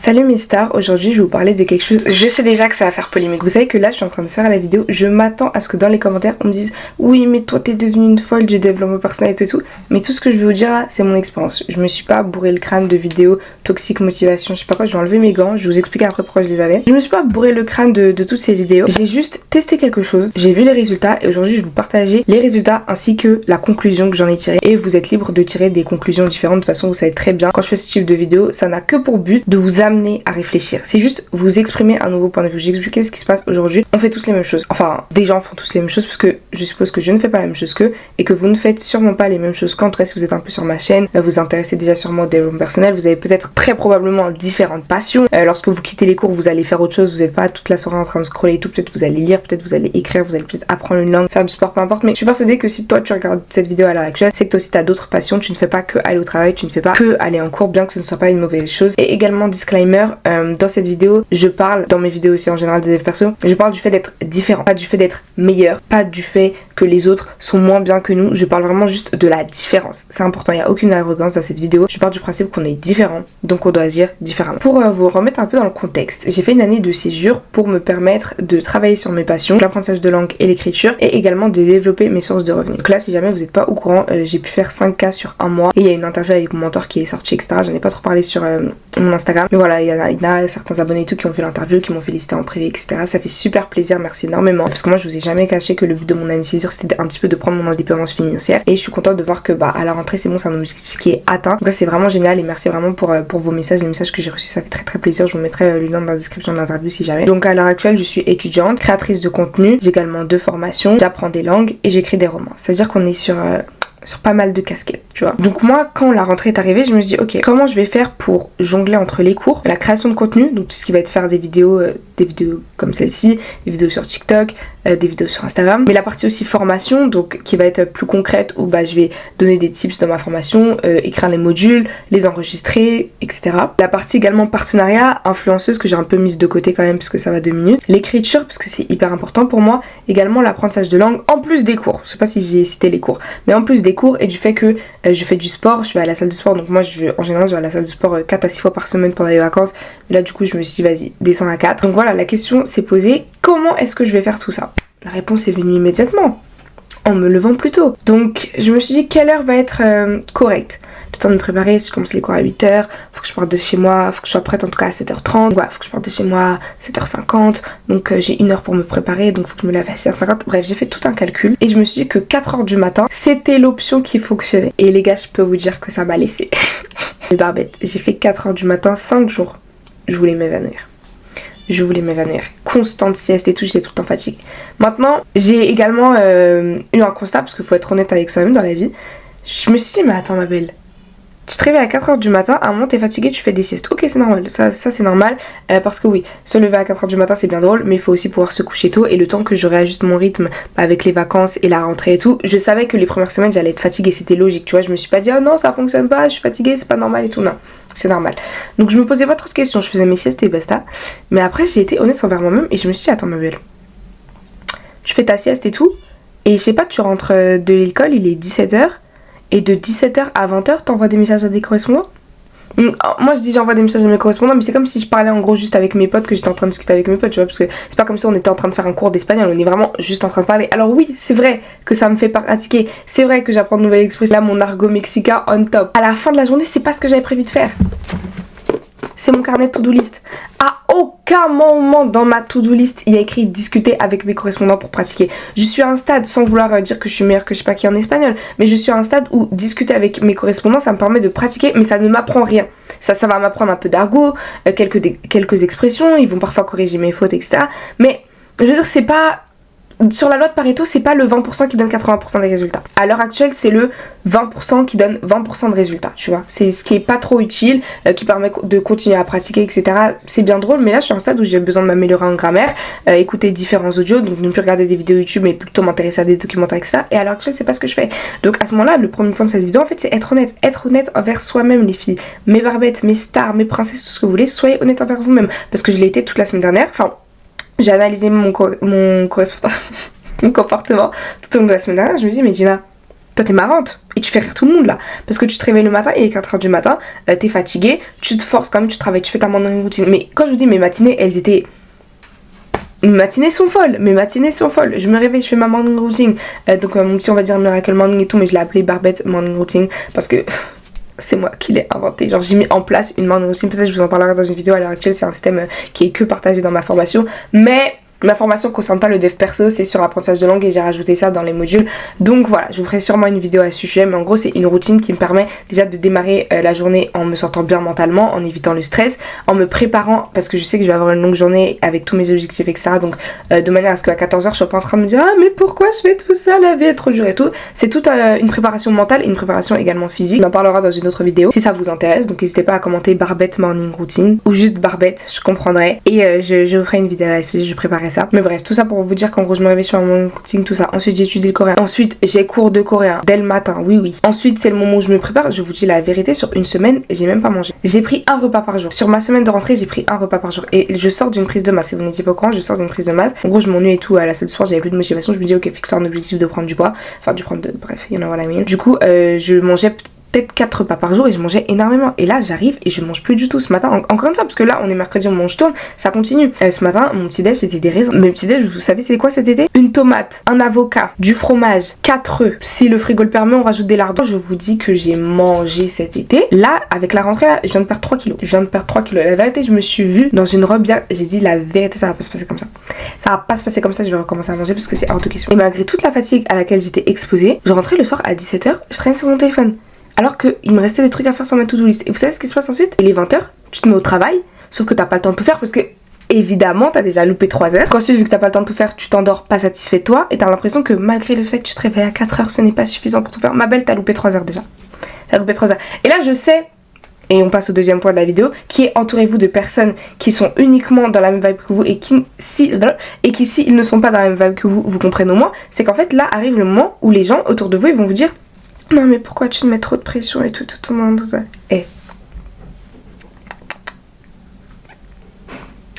Salut mes stars, aujourd'hui je vais vous parler de quelque chose, je sais déjà que ça va faire polémique. Vous savez que là je suis en train de faire la vidéo, je m'attends à ce que dans les commentaires on me dise oui mais toi t'es devenue une folle du développement personnel et tout, mais tout ce que je vais vous dire là c'est mon expérience. Je me suis pas bourré le crâne de vidéos toxiques, motivation, je sais pas quoi, je vais enlever mes gants, je vais vous expliquer après pourquoi je les avais. Je me suis pas bourré le crâne de toutes ces vidéos, j'ai juste testé quelque chose, j'ai vu les résultats et aujourd'hui je vais vous partager les résultats ainsi que la conclusion que j'en ai tirée. Et vous êtes libre de tirer des conclusions différentes, de toute façon vous savez très bien quand je fais ce type de vidéo, ça n'a que pour but de vous amener à réfléchir. C'est juste vous exprimer un nouveau point de vue. J'expliquais ce qui se passe aujourd'hui. On fait tous les mêmes choses. Enfin, des gens font tous les mêmes choses parce que je suppose que je ne fais pas la même chose qu'eux et que vous ne faites sûrement pas les mêmes choses qu'en tout cas si vous êtes un peu sur ma chaîne, vous vous intéressez déjà sûrement au développement personnel, vous avez peut-être très probablement différentes passions. Lorsque vous quittez les cours, vous allez faire autre chose, vous n'êtes pas toute la soirée en train de scroller et tout, peut-être vous allez lire, peut-être vous allez écrire, vous allez peut-être apprendre une langue, faire du sport, peu importe. Mais je suis persuadée que si toi tu regardes cette vidéo à l'heure actuelle, c'est que toi aussi tu as d'autres passions, tu ne fais pas que aller au travail, tu ne fais pas que aller en cours, bien que ce ne soit pas une mauvaise chose. Et également disclaimer, dans cette vidéo, je parle, dans mes vidéos aussi en général de dev perso, je parle du fait d'être différent, pas du fait d'être meilleur, pas du fait que les autres sont moins bien que nous, je parle vraiment juste de la différence. C'est important, il n'y a aucune arrogance dans cette vidéo, je pars du principe qu'on est différent, donc on doit agir différemment. Pour vous remettre un peu dans le contexte, j'ai fait une année de césure pour me permettre de travailler sur mes passions, l'apprentissage de langue et l'écriture, et également de développer mes sources de revenus. Donc là, si jamais vous n'êtes pas au courant, j'ai pu faire 5K sur un mois, et il y a une interview avec mon mentor qui est sortie, etc. J'en ai pas trop parlé sur mon Instagram, mais voilà, il y a certains abonnés et tout qui ont fait l'interview, qui m'ont félicité en privé, etc. Ça fait super plaisir, merci énormément. Parce que moi, je vous ai jamais caché que le but de mon année de césure, c'était un petit peu de prendre mon indépendance financière. Et je suis contente de voir que à la rentrée, c'est bon, c'est un objectif qui est atteint. Donc ça, c'est vraiment génial et merci vraiment pour vos messages, les messages que j'ai reçus, ça fait très très plaisir. Je vous mettrai le lien dans la description de l'interview si jamais. Donc à l'heure actuelle, je suis étudiante, créatrice de contenu. J'ai également 2 formations, j'apprends des langues et j'écris des romans. C'est-à-dire qu'on est sur pas mal de casquettes, tu vois. Donc moi, quand la rentrée est arrivée, je me suis dit, ok, comment je vais faire pour jongler entre les cours, la création de contenu, donc tout ce qui va être faire des vidéos comme celle-ci, des vidéos sur TikTok, des vidéos sur Instagram, mais la partie aussi formation, donc qui va être plus concrète, où je vais donner des tips dans ma formation, écrire les modules, les enregistrer, etc. La partie également partenariat, influenceuse, que j'ai un peu mise de côté quand même, parce que ça va 2 minutes. L'écriture, parce que c'est hyper important pour moi. Également l'apprentissage de langue, en plus des cours. Je sais pas si j'ai cité les cours, mais en plus des cours et du fait que je fais du sport, je vais à la salle de sport, donc moi en général je vais à la salle de sport 4 à 6 fois par semaine pendant les vacances, mais là du coup je me suis dit vas-y, descends à 4. Donc voilà, la question s'est posée, comment est-ce que je vais faire tout ça? La réponse est venue immédiatement, en me levant plus tôt. Donc je me suis dit quelle heure va être correcte. Le temps de me préparer, si je commence les cours à 8h, faut que je parte de chez moi, faut que je sois prête en tout cas à 7h30, voilà, faut que je parte de chez moi à 7h50, donc j'ai 1 heure pour me préparer, donc faut que je me lève à 6h50, bref j'ai fait tout un calcul et je me suis dit que 4h du matin c'était l'option qui fonctionnait. Et les gars, je peux vous dire que ça m'a laissé. Les barbettes, j'ai fait 4h du matin, 5 jours, je voulais m'évanouir. Je voulais m'évanouir. Constante sieste et tout, j'étais tout le temps fatiguée. Maintenant, j'ai également eu un constat, parce qu'il faut être honnête avec soi-même dans la vie. Je me suis dit, mais attends ma belle, tu te réveilles à 4h du matin, à un moment t'es fatiguée, tu fais des siestes. Ok, c'est normal, ça c'est normal, parce que oui, se lever à 4h du matin c'est bien drôle, mais il faut aussi pouvoir se coucher tôt, et le temps que je réajuste mon rythme avec les vacances et la rentrée et tout, je savais que les premières semaines j'allais être fatiguée, c'était logique, tu vois, je me suis pas dit, oh non ça fonctionne pas, je suis fatiguée, c'est pas normal et tout, non, c'est normal. Donc je me posais pas trop de questions, je faisais mes siestes et basta, mais après j'ai été honnête envers moi-même, et je me suis dit, attends ma belle, tu fais ta sieste et tout, et je sais pas, tu rentres de l'école, il est 17h, et de 17h à 20h, t'envoies des messages à des correspondants. Moi je dis j'envoie des messages à mes correspondants, mais c'est comme si je parlais en gros juste avec mes potes, que j'étais en train de discuter avec mes potes, tu vois, parce que c'est pas comme si on était en train de faire un cours d'espagnol, on est vraiment juste en train de parler. Alors oui, c'est vrai que ça me fait pratiquer, c'est vrai que j'apprends de nouvelles expressions, là mon argot mexicain on top. À la fin de la journée, c'est pas ce que j'avais prévu de faire. C'est mon carnet de to-do list. À aucun moment dans ma to-do list il y a écrit discuter avec mes correspondants pour pratiquer. Je suis à un stade, sans vouloir dire que je suis meilleure que je sais pas qui en espagnol, mais je suis à un stade où discuter avec mes correspondants ça me permet de pratiquer, mais ça ne m'apprend rien. Ça va m'apprendre un peu d'argot, quelques expressions, ils vont parfois corriger mes fautes, etc. Mais je veux dire, c'est pas... Sur la loi de Pareto, c'est pas le 20% qui donne 80% des résultats. À l'heure actuelle, c'est le 20% qui donne 20% de résultats, tu vois. C'est ce qui est pas trop utile, qui permet de continuer à pratiquer, etc. C'est bien drôle, mais là, je suis à un stade où j'ai besoin de m'améliorer en grammaire, écouter différents audios, donc ne plus regarder des vidéos YouTube, mais plutôt m'intéresser à des documentaires, etc. Et à l'heure actuelle, c'est pas ce que je fais. Donc à ce moment-là, le premier point de cette vidéo, en fait, c'est être honnête. Être honnête envers soi-même, les filles. Mes barbettes, mes stars, mes princesses, tout ce que vous voulez, soyez honnête envers vous-même. Parce que je l'ai été toute la semaine dernière, enfin... J'ai analysé mon correspondant, mon comportement tout au long de la semaine dernière. Je me dis, mais Gina, Toi t'es marrante et tu fais rire tout le monde là. Parce que tu te réveilles le matin et il est 4h du matin, t'es fatiguée, tu te forces quand même, tu travailles, tu fais ta morning routine. Mais quand je vous dis mes matinées, elles étaient... Mes matinées sont folles, je me réveille, je fais ma morning routine. Donc mon petit on va dire miracle morning et tout, mais je l'ai appelé Barbette morning routine parce que c'est moi qui l'ai inventé. Genre j'ai mis en place une morning routine, peut-être je vous en parlerai dans une vidéo. À l'heure actuelle c'est un système qui est que partagé dans ma formation, mais ma formation ne concerne pas le dev perso, c'est sur l'apprentissage de langue et j'ai rajouté ça dans les modules. Donc voilà, je vous ferai sûrement une vidéo à ce sujet, mais en gros c'est une routine qui me permet déjà de démarrer la journée en me sentant bien mentalement, en évitant le stress, en me préparant, parce que je sais que je vais avoir une longue journée avec tous mes objectifs etc. Donc de manière à ce qu'à 14h je sois pas en train de me dire ah mais pourquoi je fais tout ça, la vie est trop dure et tout. C'est toute une préparation mentale et une préparation également physique. On en parlera dans une autre vidéo si ça vous intéresse, donc n'hésitez pas à commenter Barbette morning routine ou juste Barbette, je comprendrai. Et je vous ferai une vidéo à ce sujet, je préparerai ça. Mais bref, tout ça pour vous dire qu'en gros je me réveille sur mon coaching, tout ça. Ensuite j'étudie le coréen. Ensuite j'ai cours de coréen dès le matin, oui. Ensuite c'est le moment où je me prépare. Je vous dis la vérité, sur une semaine j'ai même pas mangé. J'ai pris un repas par jour. Sur ma semaine de rentrée j'ai pris un repas par jour. Et je sors d'une prise de maths. Si vous n'étiez pas au courant, je sors d'une prise de maths. En gros je m'ennuie et tout à la salle de sport, j'avais plus de motivation. Je me dis ok, fixe un objectif de prendre du poids. Enfin du prendre de... Bref, you know what I mean. Du coup je mangeais peut-être 4 repas par jour et je mangeais énormément. Et là j'arrive et je mange plus du tout ce matin. Encore une fois, parce que là on est mercredi, on mange tourne, ça continue. Ce matin mon petit déj c'était des raisins. Mes petits déj, vous savez c'était quoi cet été? Une tomate, un avocat, du fromage, 4 œufs. Si le frigo le permet, on rajoute des lardons. Je vous dis que j'ai mangé cet été. Là avec la rentrée là, je viens de perdre 3 kilos. La vérité, je me suis vue dans une robe bien. J'ai dit la vérité, ça va pas se passer comme ça. Ça va pas se passer comme ça, je vais recommencer à manger parce que c'est hors de question. Et malgré toute la fatigue à laquelle j'étais exposée, je rentrais le soir à 17h, je traînais sur mon téléphone. Alors qu'il me restait des trucs à faire sur ma to-do list. Et vous savez ce qui se passe ensuite? Il est 20h, tu te mets au travail, sauf que t'as pas le temps de tout faire parce que évidemment t'as déjà loupé 3 heures. Ensuite vu que t'as pas le temps de tout faire, tu t'endors pas satisfait de toi et t'as l'impression que malgré le fait que tu te réveilles à 4h, ce n'est pas suffisant pour tout faire. Ma belle, t'as loupé 3 heures déjà. T'as loupé 3 heures. Et là je sais, et on passe au deuxième point de la vidéo, qui est entourez-vous de personnes qui sont uniquement dans la même vibe que vous et qui s'ils ne sont pas dans la même vibe que vous comprennent au moins. C'est qu'en fait là arrive le moment où les gens autour de vous ils vont vous dire non mais pourquoi tu te mets trop de pression et tout le monde. Eh.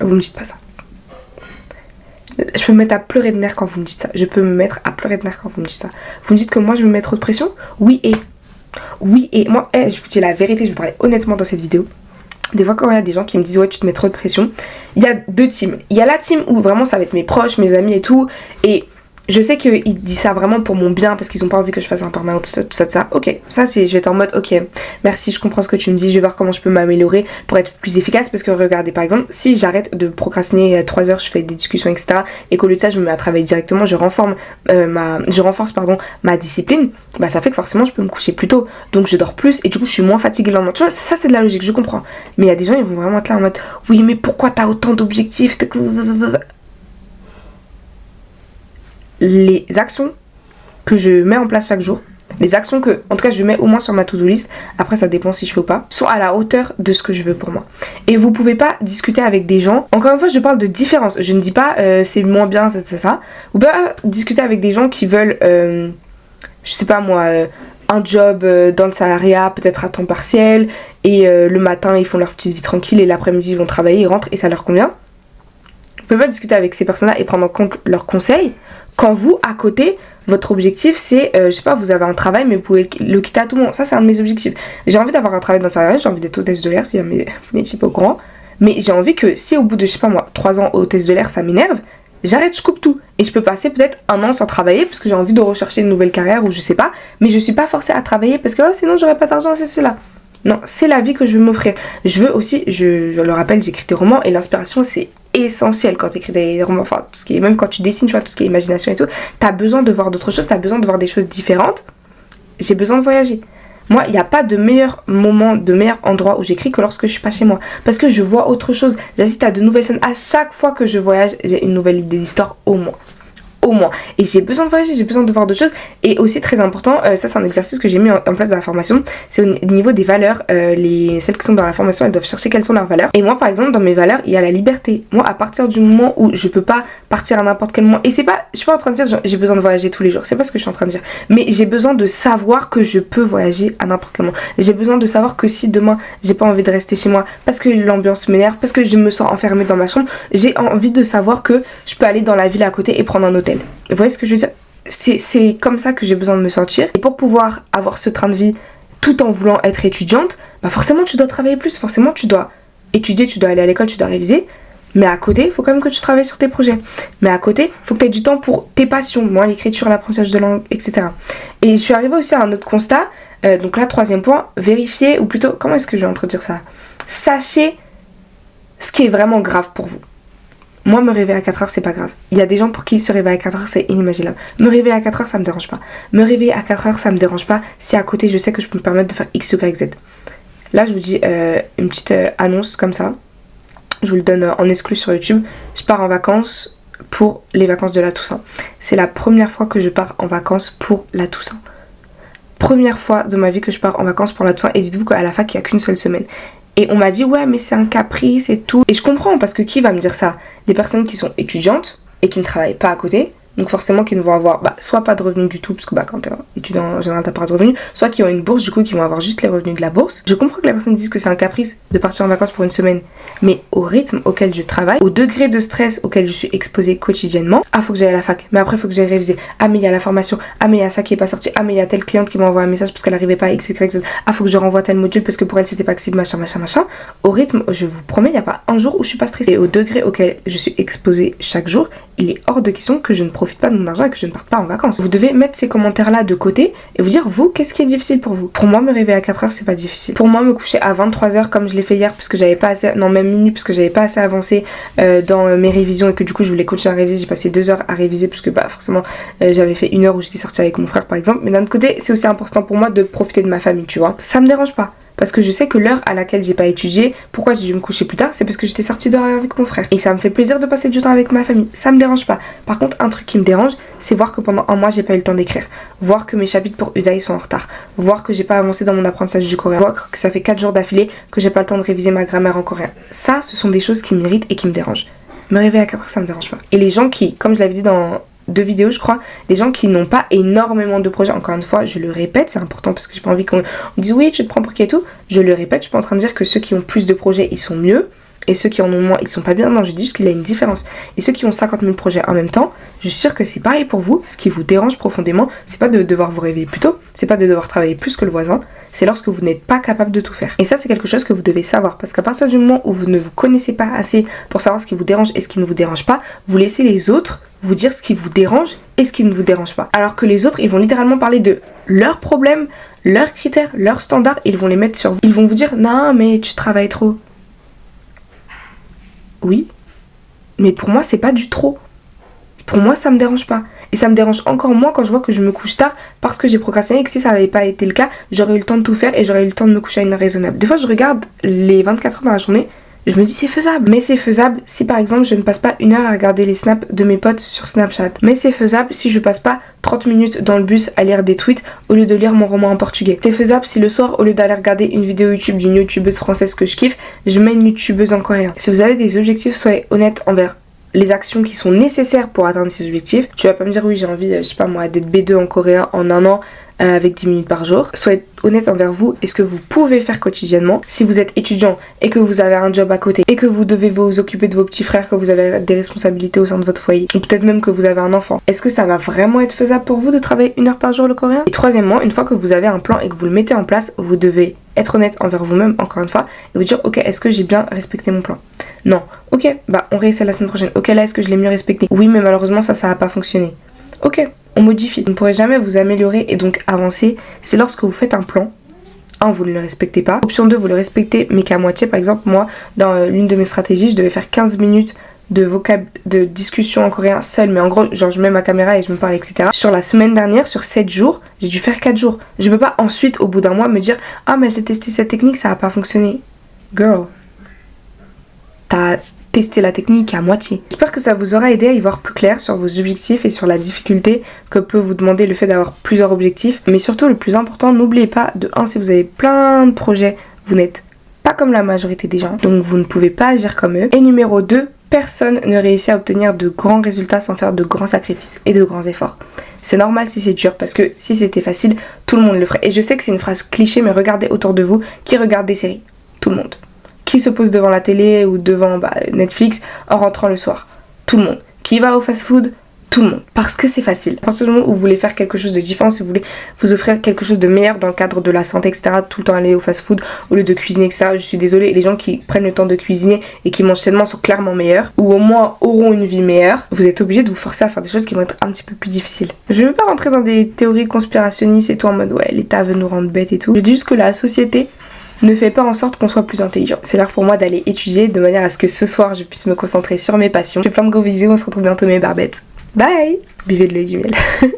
Vous me dites pas ça. Je peux me mettre à pleurer de nerfs quand vous me dites ça. Vous me dites ça. Vous me dites que moi je me mets trop de pression? Oui et moi, je vous dis la vérité, je vais parler honnêtement dans cette vidéo. Des fois quand il y a des gens qui me disent ouais tu te mets trop de pression, il y a 2 teams. Il y a la team où vraiment ça va être mes proches, mes amis et tout, et je sais qu'ils disent ça vraiment pour mon bien parce qu'ils ont pas envie que je fasse un burn-out, tout ça. Ok, ça c'est, je vais être en mode ok, merci, je comprends ce que tu me dis, je vais voir comment je peux m'améliorer pour être plus efficace. Parce que regardez, par exemple, si j'arrête de procrastiner 3 heures, je fais des discussions etc. et qu'au lieu de ça je me mets à travailler directement, je renforce ma discipline, bah ça fait que forcément je peux me coucher plus tôt, donc je dors plus et du coup je suis moins fatiguée le lendemain. Tu vois, ça c'est de la logique, je comprends. Mais il y a des gens, ils vont vraiment être là en mode oui mais pourquoi t'as autant d'objectifs? Les actions que je mets en place chaque jour, les actions que, en tout cas je mets au moins sur ma to-do list, après ça dépend si je fais ou pas, sont à la hauteur de ce que je veux pour moi. Et vous pouvez pas discuter avec des gens, encore une fois je parle de différence, je ne dis pas c'est moins bien, ça. Ou pas discuter avec des gens qui veulent, je sais pas moi, un job dans le salariat, peut-être à temps partiel, et le matin ils font leur petite vie tranquille et l'après-midi ils vont travailler, ils rentrent et ça leur convient. Vous pouvez pas discuter avec ces personnes-là et prendre en compte leurs conseils quand vous, à côté, votre objectif c'est, je sais pas, vous avez un travail mais vous pouvez le quitter à tout moment. Ça c'est un de mes objectifs. J'ai envie d'avoir un travail dans le salariat, j'ai envie d'être hôtesse de l'air si jamais vous n'étiez pas au courant. Mais j'ai envie que si au bout de, je sais pas moi, 3 ans hôtesse de l'air ça m'énerve, j'arrête, je coupe tout. Et je peux passer peut-être 1 an sans travailler parce que j'ai envie de rechercher une nouvelle carrière ou je sais pas. Mais je suis pas forcée à travailler parce que sinon j'aurais pas d'argent, c'est cela. Non, c'est la vie que je veux m'offrir. Je veux aussi, je le rappelle, j'écris des romans et l'inspiration c'est essentiel quand tu écris des romans, enfin tout ce qui est, même quand tu dessines, tu vois, tout ce qui est imagination et tout, t'as besoin de voir d'autres choses, t'as besoin de voir des choses différentes. J'ai besoin de voyager. Moi, il n'y a pas de meilleur moment, de meilleur endroit où j'écris que lorsque je suis pas chez moi. Parce que je vois autre chose, j'assiste à de nouvelles scènes. À chaque fois que je voyage, j'ai une nouvelle idée d'histoire au moins. Et j'ai besoin de voyager, j'ai besoin de voir d'autres choses. Et aussi très important, ça c'est un exercice que j'ai mis en place dans la formation, c'est au niveau des valeurs. Celles qui sont dans la formation, elles doivent chercher quelles sont leurs valeurs. Et moi par exemple dans mes valeurs il y a la liberté. Moi à partir du moment où je peux pas partir à n'importe quel moment, et c'est pas, je suis pas en train de dire genre, j'ai besoin de voyager tous les jours, c'est pas ce que je suis en train de dire, mais j'ai besoin de savoir que je peux voyager à n'importe quel moment. J'ai besoin de savoir que si demain j'ai pas envie de rester chez moi parce que l'ambiance m'énerve, parce que je me sens enfermée dans ma chambre, j'ai envie de savoir que je peux aller dans la ville à côté et prendre un hôtel. Vous voyez ce que je veux dire? c'est comme ça que j'ai besoin de me sentir. Et pour pouvoir avoir ce train de vie tout en voulant être étudiante, bah forcément tu dois travailler plus, forcément tu dois étudier, tu dois aller à l'école, tu dois réviser. Mais à côté, il faut quand même que tu travailles sur tes projets. Mais à côté, il faut que tu aies du temps pour tes passions, moi l'écriture, l'apprentissage de langue, etc. Et je suis arrivée aussi à un autre constat. Donc là, troisième point, vérifier, ou plutôt, comment est-ce que je vais introduire ça? Sachez ce qui est vraiment grave pour vous. Moi, me réveiller à 4h, c'est pas grave. Il y a des gens pour qui se réveiller à 4h, c'est inimaginable. Me réveiller à 4h, ça me dérange pas. Me réveiller à 4h, ça me dérange pas si à côté, je sais que je peux me permettre de faire X, Y, Z. Là, je vous dis une petite annonce comme ça. Je vous le donne en exclu sur YouTube. Je pars en vacances pour les vacances de la Toussaint. C'est la première fois que je pars en vacances pour la Toussaint. Première fois de ma vie que je pars en vacances pour la Toussaint. Et dites-vous qu'à la fac, il n'y a qu'une seule semaine. Et on m'a dit ouais mais c'est un caprice et tout. Et je comprends parce que qui va me dire ça? Les personnes qui sont étudiantes et qui ne travaillent pas à côté. Donc forcément qui ne vont avoir soit pas de revenus du tout, parce que quand t'es étudiant en général t'as pas de revenus, soit qui ont une bourse du coup qui vont avoir juste les revenus de la bourse. Je comprends que les personnes disent que c'est un caprice de partir en vacances pour une semaine, mais au rythme auquel je travaille, au degré de stress auquel je suis exposée quotidiennement, faut que j'aille à la fac, mais après faut que j'aille réviser, mais il y a la formation, mais il y a ça qui est pas sorti, mais il y a telle cliente qui m'a envoyé un message parce qu'elle arrivait pas à X, Y, Z, faut que je renvoie tel module parce que pour elle c'était pas accessible, machin. Au rythme, je vous promets, il y a pas un jour où je suis pas stressée. Et au degré auquel je suis exposée chaque jour, il est hors de question que je ne profite pas de mon argent et que je ne parte pas en vacances. Vous devez mettre ces commentaires-là de côté et vous dire, vous, qu'est-ce qui est difficile pour vous? Pour moi, me réveiller à 4h, c'est pas difficile. Pour moi, me coucher à 23h comme je l'ai fait hier parce que j'avais pas assez, non même minuit parce que j'avais pas assez avancé dans mes révisions et que du coup je voulais continuer à réviser. J'ai passé 2 heures à réviser parce que forcément j'avais fait 1 heure où j'étais sortie avec mon frère par exemple. Mais d'un autre côté, c'est aussi important pour moi de profiter de ma famille, tu vois. Ça me dérange pas. Parce que je sais que l'heure à laquelle j'ai pas étudié, pourquoi j'ai dû me coucher plus tard, c'est parce que j'étais sortie dehors avec mon frère. Et ça me fait plaisir de passer du temps avec ma famille. Ça me dérange pas. Par contre, un truc qui me dérange, c'est voir que pendant un mois, j'ai pas eu le temps d'écrire. Voir que mes chapitres pour Udaï sont en retard. Voir que j'ai pas avancé dans mon apprentissage du coréen. Voir que ça fait 4 jours d'affilée que j'ai pas le temps de réviser ma grammaire en coréen. Ça, ce sont des choses qui m'irritent et qui me dérangent. Me réveiller à 4h, ça me dérange pas. Et les gens qui, comme je l'avais dit dans 2 vidéos je crois, des gens qui n'ont pas énormément de projets, encore une fois je le répète, c'est important parce que j'ai pas envie qu'on dise oui tu te prends pour qui et tout, je le répète, je suis pas en train de dire que ceux qui ont plus de projets ils sont mieux et ceux qui en ont moins ils sont pas bien, non je dis juste qu'il y a une différence. Et ceux qui ont 50 000 projets en même temps, je suis sûre que c'est pareil pour vous. Ce qui vous dérange profondément, c'est pas de devoir vous réveiller plus tôt, c'est pas de devoir travailler plus que le voisin, c'est lorsque vous n'êtes pas capable de tout faire. Et ça c'est quelque chose que vous devez savoir, parce qu'à partir du moment où vous ne vous connaissez pas assez pour savoir ce qui vous dérange et ce qui ne vous dérange pas, vous laissez les autres vous dire ce qui vous dérange et ce qui ne vous dérange pas. Alors que les autres, ils vont littéralement parler de leurs problèmes, leurs critères, leurs standards, ils vont les mettre sur vous. Ils vont vous dire, non mais tu travailles trop. Oui, mais pour moi c'est pas du trop. Pour moi ça me dérange pas. Et ça me dérange encore moins quand je vois que je me couche tard parce que j'ai procrastiné et que si ça n'avait pas été le cas, j'aurais eu le temps de tout faire et j'aurais eu le temps de me coucher à une heure raisonnable. Des fois je regarde les 24 heures dans la journée, je me dis c'est faisable. Mais c'est faisable si par exemple je ne passe pas 1 heure à regarder les snaps de mes potes sur Snapchat. Mais c'est faisable si je passe pas 30 minutes dans le bus à lire des tweets au lieu de lire mon roman en portugais. C'est faisable si le soir, au lieu d'aller regarder une vidéo YouTube d'une youtubeuse française que je kiffe, je mets une youtubeuse en coréen. Si vous avez des objectifs, soyez honnête envers les actions qui sont nécessaires pour atteindre ces objectifs. Tu vas pas me dire oui j'ai envie, je sais pas moi, d'être B2 en coréen en 1 an avec 10 minutes par jour. Soyez honnête envers vous et ce que vous pouvez faire quotidiennement. Si vous êtes étudiant et que vous avez un job à côté et que vous devez vous occuper de vos petits frères, que vous avez des responsabilités au sein de votre foyer, ou peut-être même que vous avez un enfant, est-ce que ça va vraiment être faisable pour vous de travailler 1 heure par jour le coréen? Et troisièmement, une fois que vous avez un plan et que vous le mettez en place, vous devez être honnête envers vous-même encore une fois et vous dire ok, est-ce que j'ai bien respecté mon plan? Non. Ok, on réessaie la semaine prochaine. Ok, là est-ce que je l'ai mieux respecté? Oui, mais malheureusement ça a pas fonctionné. Ok, on modifie. Vous ne pourrez jamais vous améliorer et donc avancer. C'est lorsque vous faites un plan. 1, vous ne le respectez pas. Option 2, vous le respectez mais qu'à moitié. Par exemple, moi, dans l'une de mes stratégies, je devais faire 15 minutes de discussion en coréen seule, mais en gros genre je mets ma caméra et je me parle etc. Sur la semaine dernière, sur 7 jours, j'ai dû faire 4 jours. Je peux pas ensuite au bout d'un mois me dire ah mais j'ai testé cette technique, ça a pas fonctionné. Girl, t'as testé la technique à moitié. J'espère que ça vous aura aidé à y voir plus clair sur vos objectifs et sur la difficulté que peut vous demander le fait d'avoir plusieurs objectifs. Mais surtout le plus important, n'oubliez pas de 1, si vous avez plein de projets, vous n'êtes pas comme la majorité des gens, donc vous ne pouvez pas agir comme eux. Et numéro 2, personne ne réussit à obtenir de grands résultats sans faire de grands sacrifices et de grands efforts. C'est normal si c'est dur parce que si c'était facile, tout le monde le ferait. Et je sais que c'est une phrase cliché, mais regardez autour de vous qui regarde des séries. Tout le monde. Qui se pose devant la télé ou devant Netflix en rentrant le soir? Tout le monde. Qui va au fast-food? tout le monde. Parce que c'est facile. À partir du moment où vous voulez faire quelque chose de différent, si vous voulez vous offrir quelque chose de meilleur dans le cadre de la santé, etc., tout le temps aller au fast-food au lieu de cuisiner, etc. Je suis désolée, les gens qui prennent le temps de cuisiner et qui mangent sainement sont clairement meilleurs, ou au moins auront une vie meilleure. Vous êtes obligé de vous forcer à faire des choses qui vont être un petit peu plus difficiles. Je ne veux pas rentrer dans des théories conspirationnistes et tout en mode ouais, l'État veut nous rendre bêtes et tout. Je dis juste que la société ne fait pas en sorte qu'on soit plus intelligent. C'est l'heure pour moi d'aller étudier de manière à ce que ce soir je puisse me concentrer sur mes passions. Je fais plein de gros bisous, on se retrouve bientôt mes barbettes. Bye! Buvez de l'eau et du miel.